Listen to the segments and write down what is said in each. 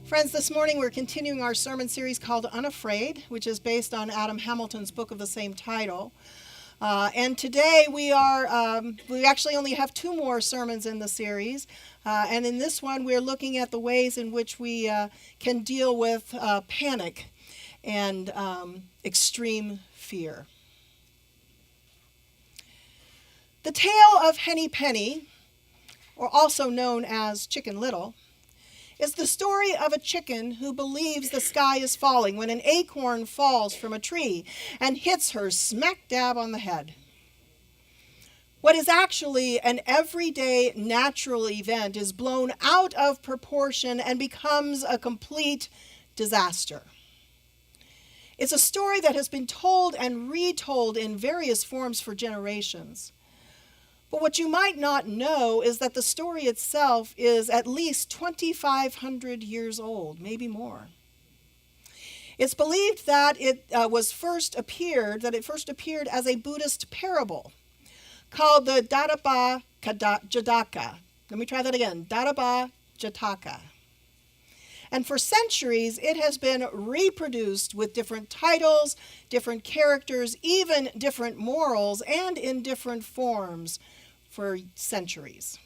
Friends, this morning we're continuing our sermon series called Unafraid, which is based on Adam Hamilton's book of the same title. And today we actually only have two more sermons in the series. And in this one, we're looking at the ways in which we can deal with panic and extreme fear. The tale of Henny Penny, or also known as Chicken Little, is the story of a chicken who believes the sky is falling when an acorn falls from a tree and hits her smack dab on the head. What is actually an everyday natural event is blown out of proportion and becomes a complete disaster. It's a story that has been told and retold in various forms for generations. But what you might not know is that the story itself is at least 2,500 years old, maybe more. It's believed that it first appeared as a Buddhist parable called the Dadaba Jataka. Let me try that again, Dadaba Jataka. And for centuries, it has been reproduced with different titles, different characters, even different morals, and in different forms for centuries.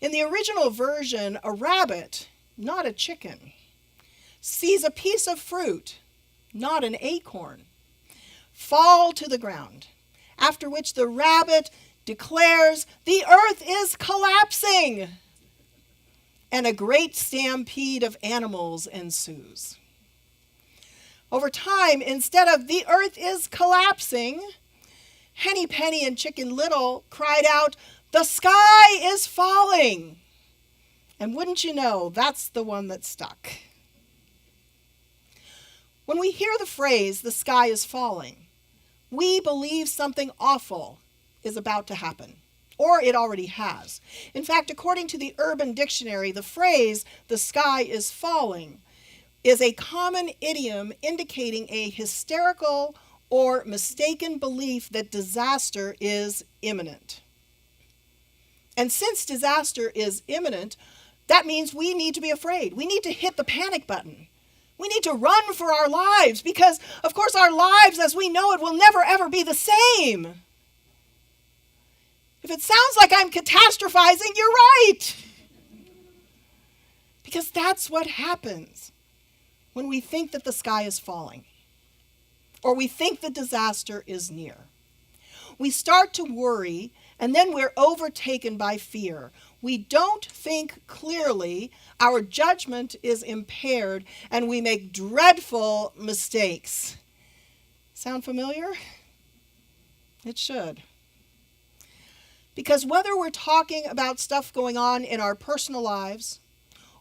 In the original version, a rabbit, not a chicken, sees a piece of fruit, not an acorn, fall to the ground, after which the rabbit declares, "The earth is collapsing!" and a great stampede of animals ensues. Over time, instead of "the earth is collapsing," Henny Penny and Chicken Little cried out, "The sky is falling!" And wouldn't you know, that's the one that stuck. When we hear the phrase, "the sky is falling," we believe something awful is about to happen, or it already has. In fact, according to the Urban Dictionary, the phrase, "the sky is falling," is a common idiom indicating a hysterical or mistaken belief that disaster is imminent. And since disaster is imminent, that means we need to be afraid. We need to hit the panic button. We need to run for our lives because, of course, our lives as we know it will never, ever be the same. If it sounds like I'm catastrophizing, you're right. Because that's what happens when we think that the sky is falling, or we think the disaster is near. We start to worry, and then we're overtaken by fear. We don't think clearly, our judgment is impaired, and we make dreadful mistakes. Sound familiar? It should. Because whether we're talking about stuff going on in our personal lives,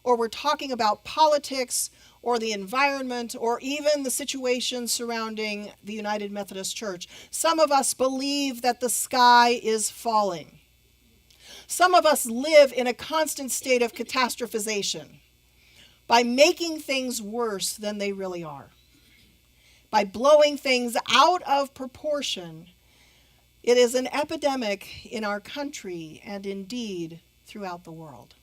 or we're talking about politics, or the environment, or even the situation surrounding the United Methodist Church, some of us believe that the sky is falling. Some of us live in a constant state of catastrophization by making things worse than they really are, by blowing things out of proportion. It is an epidemic in our country and indeed throughout the world.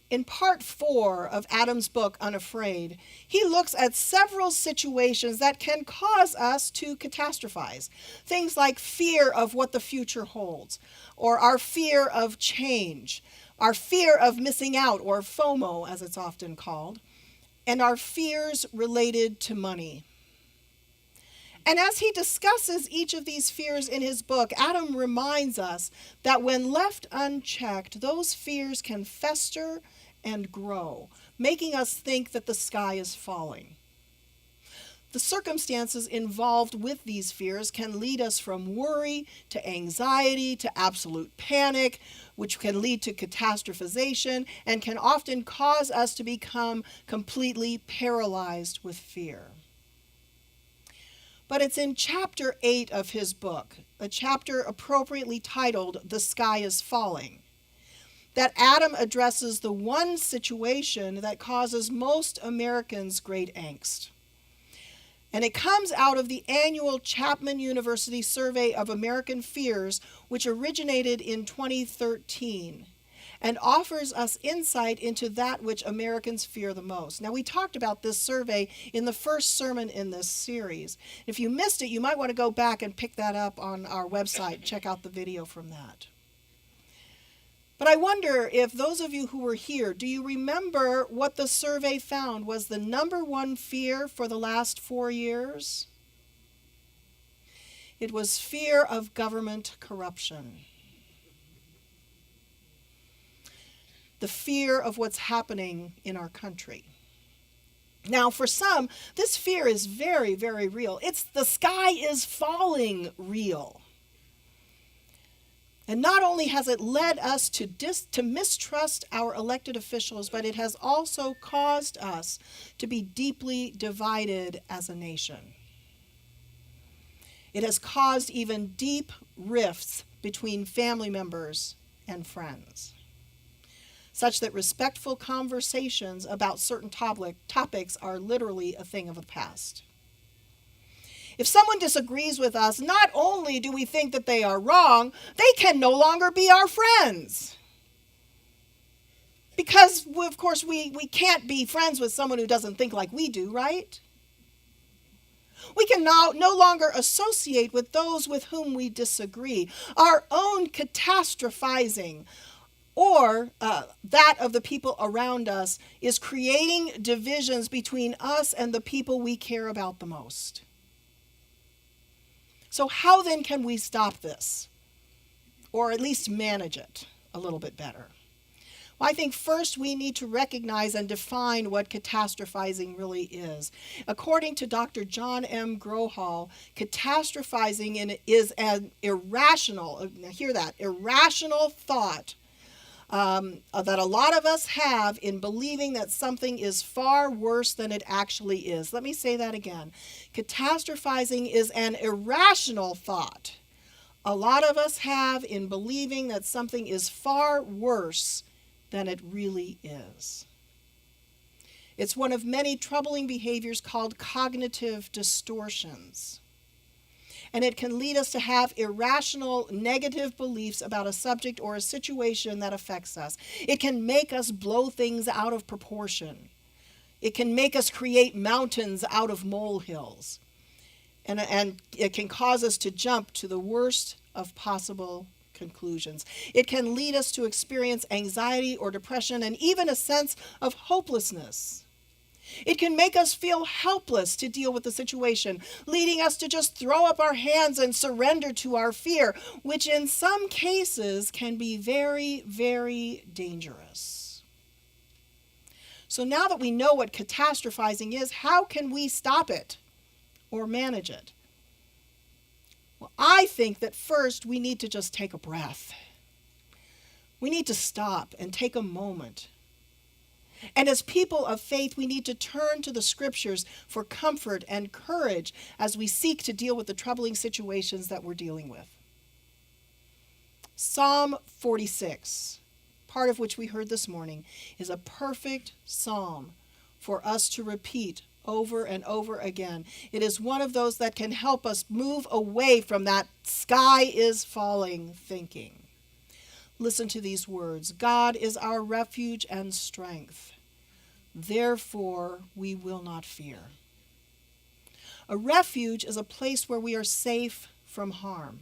In part 4 of Adam's book, Unafraid, he looks at several situations that can cause us to catastrophize. Things like fear of what the future holds, or our fear of change, our fear of missing out, or FOMO as it's often called, and our fears related to money. And as he discusses each of these fears in his book, Adam reminds us that when left unchecked, those fears can fester and grow, making us think that the sky is falling. The circumstances involved with these fears can lead us from worry to anxiety to absolute panic, which can lead to catastrophization and can often cause us to become completely paralyzed with fear. But it's in chapter 8 of his book, a chapter appropriately titled, "The Sky is Falling," that Adam addresses the one situation that causes most Americans great angst. And it comes out of the annual Chapman University Survey of American Fears, which originated in 2013. and offers us insight into that which Americans fear the most. Now, we talked about this survey in the first sermon in this series. If you missed it, you might want to go back and pick that up on our website. Check out the video from that. But I wonder if those of you who were here, do you remember what the survey found was the number one fear for the last 4 years? It was fear of government corruption. The fear of what's happening in our country. Now, for some, this fear is very, very real. It's the sky is falling real. And not only has it led us to mistrust our elected officials, but it has also caused us to be deeply divided as a nation. It has caused even deep rifts between family members and friends, such that respectful conversations about certain topics are literally a thing of the past. If someone disagrees with us, not only do we think that they are wrong, they can no longer be our friends. Because, of course, we can't be friends with someone who doesn't think like we do, right? We can now no longer associate with those with whom we disagree. Our own catastrophizing or that of the people around us is creating divisions between us and the people we care about the most. So how then can we stop this? Or at least manage it a little bit better? Well, I think first we need to recognize and define what catastrophizing really is. According to Dr. John M. Grohol, catastrophizing is an irrational, hear that, irrational thought that a lot of us have in believing that something is far worse than it actually is. Let me say that again. Catastrophizing is an irrational thought a lot of us have in believing that something is far worse than it really is. It's one of many troubling behaviors called cognitive distortions. And it can lead us to have irrational, negative beliefs about a subject or a situation that affects us. It can make us blow things out of proportion. It can make us create mountains out of molehills. And it can cause us to jump to the worst of possible conclusions. It can lead us to experience anxiety or depression and even a sense of hopelessness. It can make us feel helpless to deal with the situation, leading us to just throw up our hands and surrender to our fear, which in some cases can be very, very dangerous. So now that we know what catastrophizing is, how can we stop it or manage it? Well, I think that first we need to just take a breath. We need to stop and take a moment. And as people of faith, we need to turn to the scriptures for comfort and courage as we seek to deal with the troubling situations that we're dealing with. Psalm 46, part of which we heard this morning, is a perfect psalm for us to repeat over and over again. It is one of those that can help us move away from that sky is falling thinking. Listen to these words. God is our refuge and strength. Therefore, we will not fear. A refuge is a place where we are safe from harm.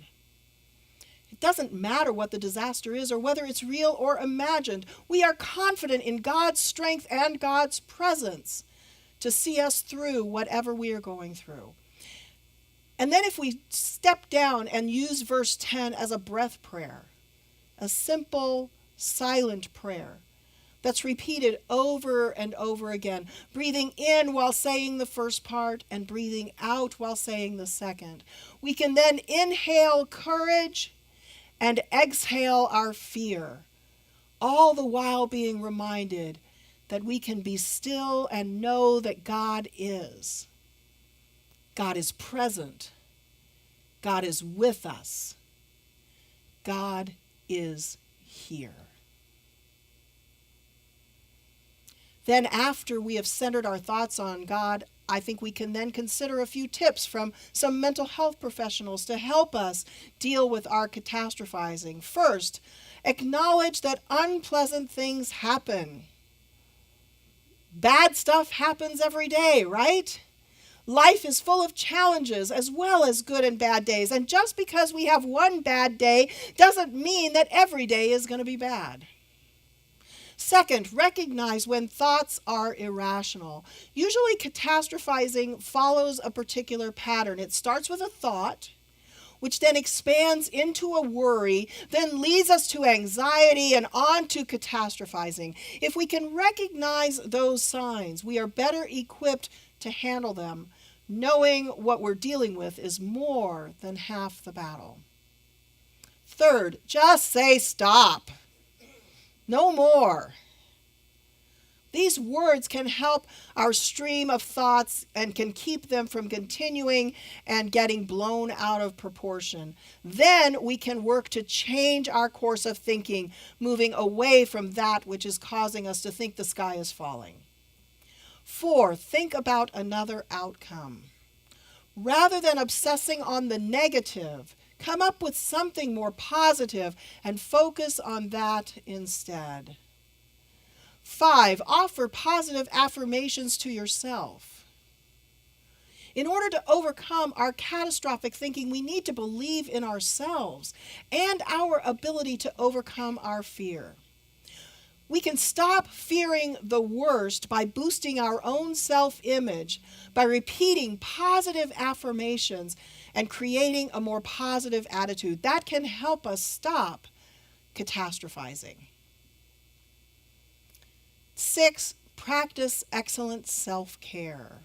It doesn't matter what the disaster is or whether it's real or imagined. We are confident in God's strength and God's presence to see us through whatever we are going through. And then if we step down and use verse 10 as a breath prayer, a simple, silent prayer that's repeated over and over again, breathing in while saying the first part and breathing out while saying the second. We can then inhale courage and exhale our fear, all the while being reminded that we can be still and know that God is. God is present. God is with us. God is here. Then after we have centered our thoughts on God, I think we can then consider a few tips from some mental health professionals to help us deal with our catastrophizing. First, acknowledge that unpleasant things happen. Bad stuff happens every day, right? Life is full of challenges as well as good and bad days. And just because we have one bad day doesn't mean that every day is going to be bad. Second, recognize when thoughts are irrational. Usually catastrophizing follows a particular pattern. It starts with a thought, which then expands into a worry, then leads us to anxiety and on to catastrophizing. If we can recognize those signs, we are better equipped to handle them. Knowing what we're dealing with is more than half the battle. Third, just say stop. No more. These words can help our stream of thoughts and can keep them from continuing and getting blown out of proportion. Then we can work to change our course of thinking, moving away from that which is causing us to think the sky is falling. 4, think about another outcome. Rather than obsessing on the negative, come up with something more positive and focus on that instead. 5, offer positive affirmations to yourself. In order to overcome our catastrophic thinking, we need to believe in ourselves and our ability to overcome our fear. We can stop fearing the worst by boosting our own self-image, by repeating positive affirmations and creating a more positive attitude. That can help us stop catastrophizing. 6, practice excellent self-care.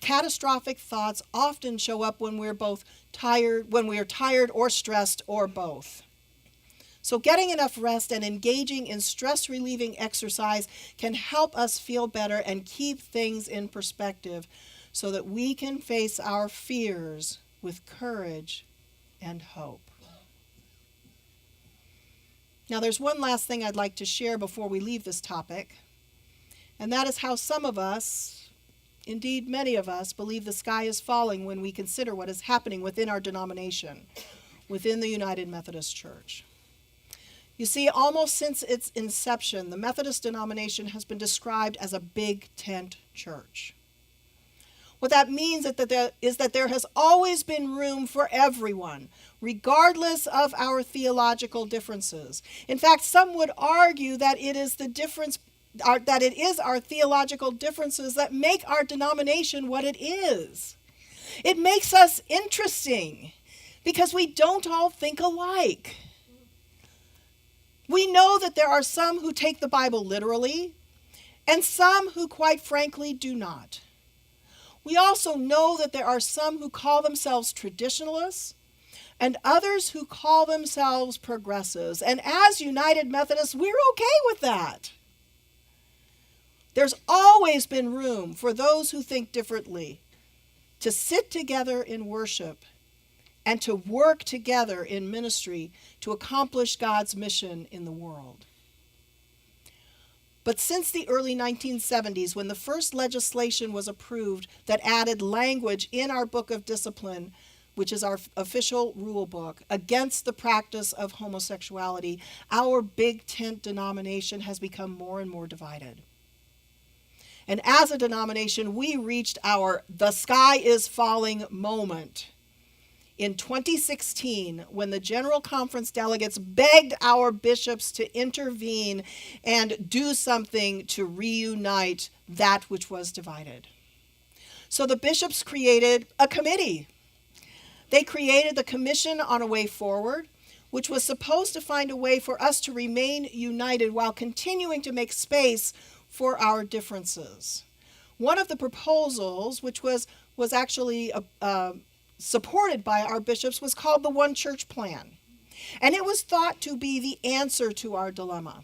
Catastrophic thoughts often show up when we are tired or stressed or both. So getting enough rest and engaging in stress-relieving exercise can help us feel better and keep things in perspective so that we can face our fears with courage and hope. Now, there's one last thing I'd like to share before we leave this topic, and that is how some of us, indeed many of us, believe the sky is falling when we consider what is happening within our denomination, within the United Methodist Church. You see, almost since its inception, the Methodist denomination has been described as a big tent church. What that means is that there has always been room for everyone, regardless of our theological differences. In fact, some would argue that it is our theological differences that make our denomination what it is. It makes us interesting because we don't all think alike. We know that there are some who take the Bible literally and some who, quite frankly, do not. We also know that there are some who call themselves traditionalists and others who call themselves progressives. And as United Methodists, we're okay with that. There's always been room for those who think differently to sit together in worship and to work together in ministry to accomplish God's mission in the world. But since the early 1970s, when the first legislation was approved that added language in our Book of Discipline, which is our official rule book, against the practice of homosexuality, our big tent denomination has become more and more divided. And as a denomination, we reached our "the sky is falling" moment in 2016, when the General Conference delegates begged our bishops to intervene and do something to reunite that which was divided. So the bishops created a committee. They created the Commission on a Way Forward, which was supposed to find a way for us to remain united while continuing to make space for our differences. One of the proposals, which was actually supported by our bishops, was called the One Church Plan. And it was thought to be the answer to our dilemma.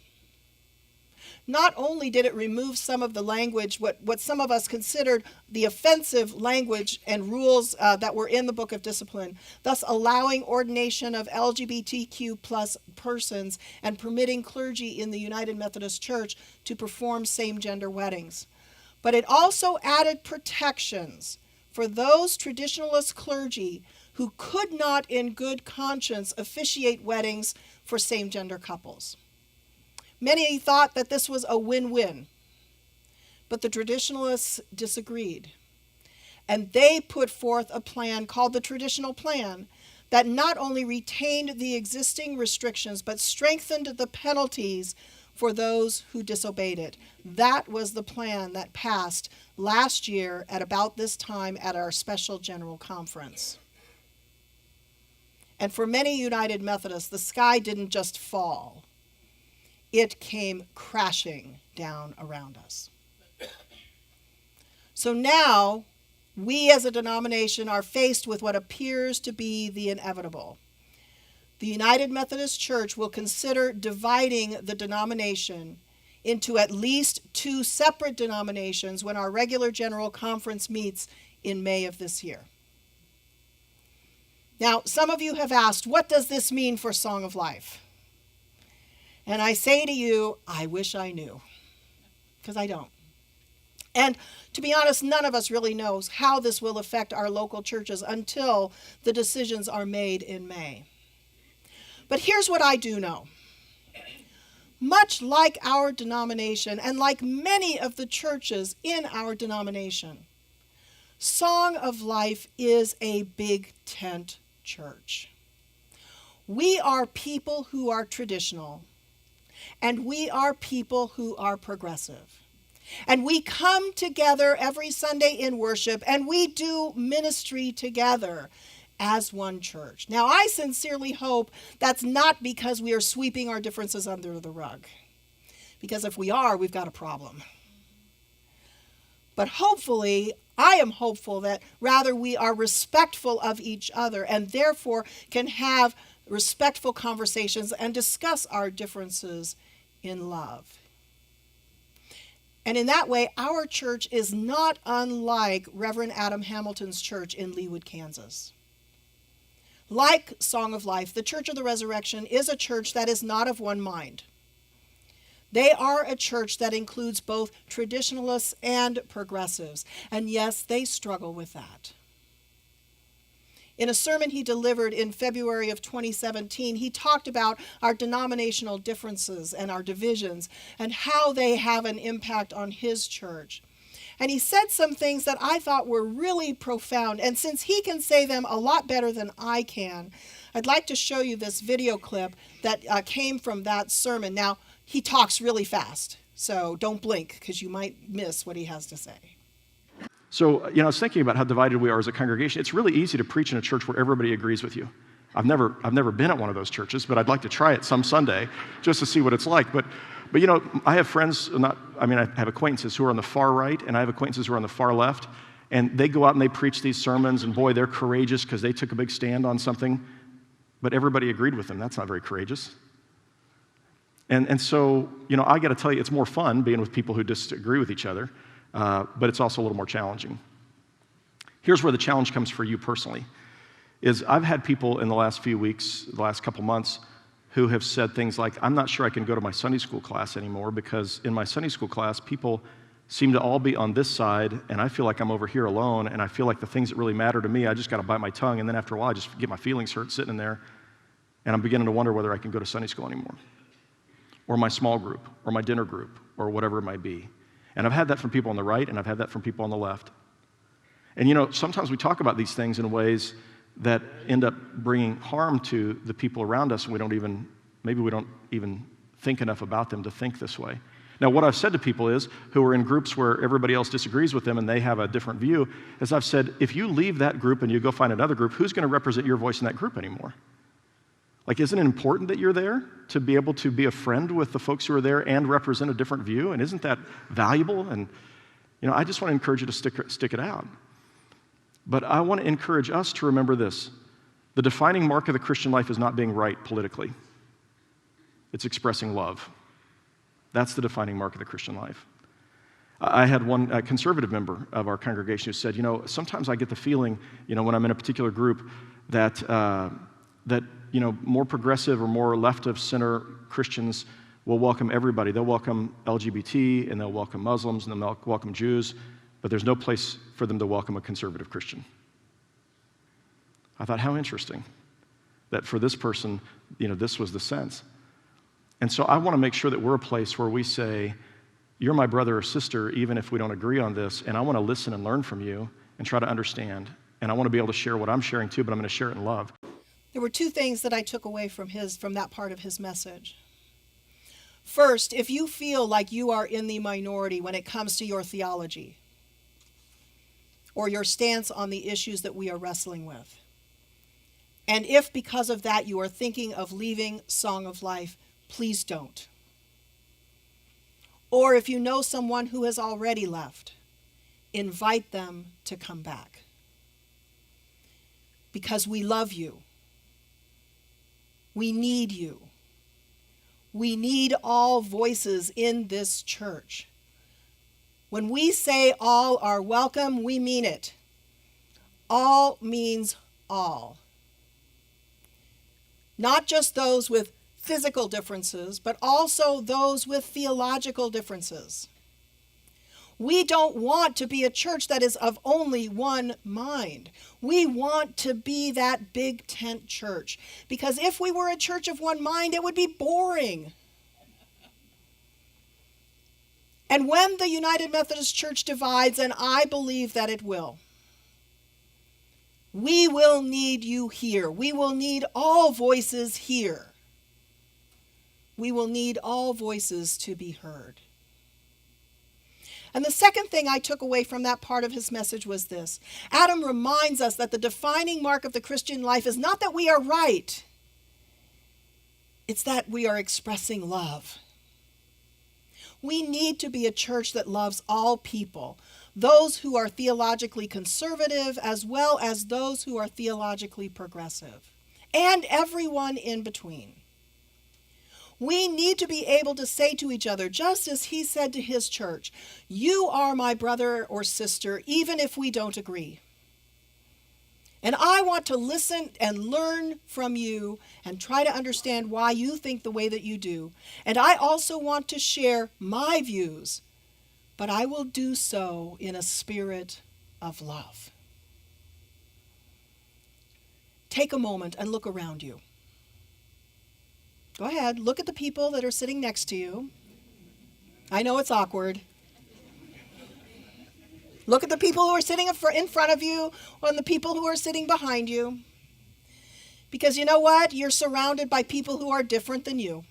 Not only did it remove some of the language, what some of us considered the offensive language and rules that were in the Book of Discipline, thus allowing ordination of LGBTQ plus persons and permitting clergy in the United Methodist Church to perform same-gender weddings. but it also added protections for those traditionalist clergy who could not in good conscience officiate weddings for same-gender couples. Many thought that this was a win-win, but the traditionalists disagreed. And they put forth a plan called the Traditional Plan that not only retained the existing restrictions, but strengthened the penalties for those who disobeyed it. That was the plan that passed last year at about this time at our special general conference. And for many United Methodists, the sky didn't just fall. It came crashing down around us. So now, we as a denomination are faced with what appears to be the inevitable. The United Methodist Church will consider dividing the denomination into at least 2 separate denominations when our regular general conference meets in May of this year. Now, some of you have asked, what does this mean for Song of Life? And I say to you, I wish I knew, because I don't. And to be honest, none of us really knows how this will affect our local churches until the decisions are made in May. But here's what I do know. Much like our denomination, and like many of the churches in our denomination, Song of Life is a big tent church. We are people who are traditional, and we are people who are progressive. And we come together every Sunday in worship, and we do ministry together as one church. Now, I sincerely hope that's not because we are sweeping our differences under the rug. Because if we are, we've got a problem. But hopefully, I am hopeful that rather we are respectful of each other and therefore can have respectful conversations and discuss our differences in love. And in that way, our church is not unlike Reverend Adam Hamilton's church in Leawood, Kansas. Like Song of Life, the Church of the Resurrection is a church that is not of one mind. They are a church that includes both traditionalists and progressives. And yes, they struggle with that. In a sermon he delivered in February of 2017, he talked about our denominational differences and our divisions and how they have an impact on his church. And he said some things that I thought were really profound. And since he can say them a lot better than I can, I'd like to show you this video clip that came from that sermon. Now, he talks really fast, so don't blink because you might miss what he has to say. So, I was thinking about how divided we are as a congregation. It's really easy to preach in a church where everybody agrees with you. I've never been at one of those churches, but I'd like to try it some Sunday just to see what it's like. But I have friends, I have acquaintances who are on the far right, and I have acquaintances who are on the far left, and they go out and they preach these sermons, and boy, they're courageous because they took a big stand on something, but everybody agreed with them. That's not very courageous. And so, I got to tell you, it's more fun being with people who disagree with each other. But it's also a little more challenging. Here's where the challenge comes for you personally, is I've had people in the last few weeks, the last couple months, who have said things like, I'm not sure I can go to my Sunday school class anymore because in my Sunday school class, people seem to all be on this side, and I feel like I'm over here alone, and I feel like the things that really matter to me, I just got to bite my tongue, and then after a while, I just get my feelings hurt sitting in there, and I'm beginning to wonder whether I can go to Sunday school anymore, or my small group, or my dinner group, or whatever it might be. And I've had that from people on the right, and I've had that from people on the left. And sometimes we talk about these things in ways that end up bringing harm to the people around us, and maybe we don't even think enough about them to think this way. Now, what I've said to people who are in groups where everybody else disagrees with them and they have a different view, is I've said, if you leave that group and you go find another group, who's going to represent your voice in that group anymore? Like, isn't it important that you're there to be able to be a friend with the folks who are there and represent a different view? And isn't that valuable? And, I just want to encourage you to stick it out. But I want to encourage us to remember this. The defining mark of the Christian life is not being right politically. It's expressing love. That's the defining mark of the Christian life. I had one conservative member of our congregation who said, sometimes I get the feeling, when I'm in a particular group that more progressive or more left of center Christians will welcome everybody. They'll welcome LGBT, and they'll welcome Muslims, and they'll welcome Jews, but there's no place for them to welcome a conservative Christian. I thought, how interesting that for this person, this was the sense. And so I want to make sure that we're a place where we say, you're my brother or sister, even if we don't agree on this, and I want to listen and learn from you and try to understand. And I want to be able to share what I'm sharing too, but I'm going to share it in love. There were two things that I took away from that part of his message. First, if you feel like you are in the minority when it comes to your theology or your stance on the issues that we are wrestling with, and if because of that you are thinking of leaving Song of Life, please don't. Or if you know someone who has already left, invite them to come back. Because we love you. We need you. We need all voices in this church. When we say all are welcome, we mean it. All means all. Not just those with physical differences, but also those with theological differences. We don't want to be a church that is of only one mind. We want to be that big tent church. Because if we were a church of one mind, it would be boring. And when the United Methodist Church divides, and I believe that it will, we will need you here. We will need all voices here. We will need all voices to be heard. And the second thing I took away from that part of his message was this. Adam reminds us that the defining mark of the Christian life is not that we are right. It's that we are expressing love. We need to be a church that loves all people, those who are theologically conservative as well as those who are theologically progressive, and everyone in between. We need to be able to say to each other, just as he said to his church, you are my brother or sister, even if we don't agree. And I want to listen and learn from you and try to understand why you think the way that you do. And I also want to share my views, but I will do so in a spirit of love. Take a moment and look around you. Go ahead, look at the people that are sitting next to you. I know it's awkward. Look at the people who are sitting in front of you and the people who are sitting behind you. Because you know what? You're surrounded by people who are different than you.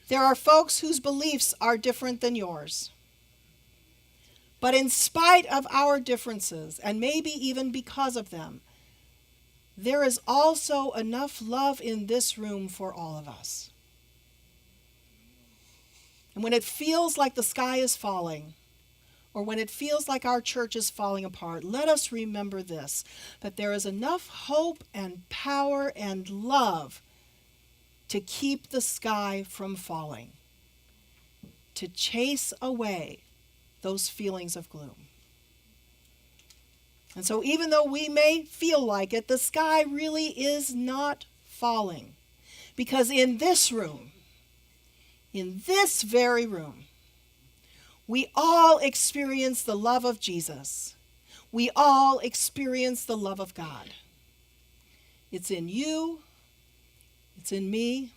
There are folks whose beliefs are different than yours. But in spite of our differences, and maybe even because of them, there is also enough love in this room for all of us. And when it feels like the sky is falling, or when it feels like our church is falling apart, let us remember this, that there is enough hope and power and love to keep the sky from falling, to chase away those feelings of gloom. And so even though we may feel like it, the sky really is not falling. Because in this room, in this very room, we all experience the love of Jesus. We all experience the love of God. It's in you, it's in me,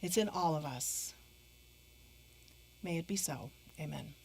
it's in all of us. May it be so. Amen.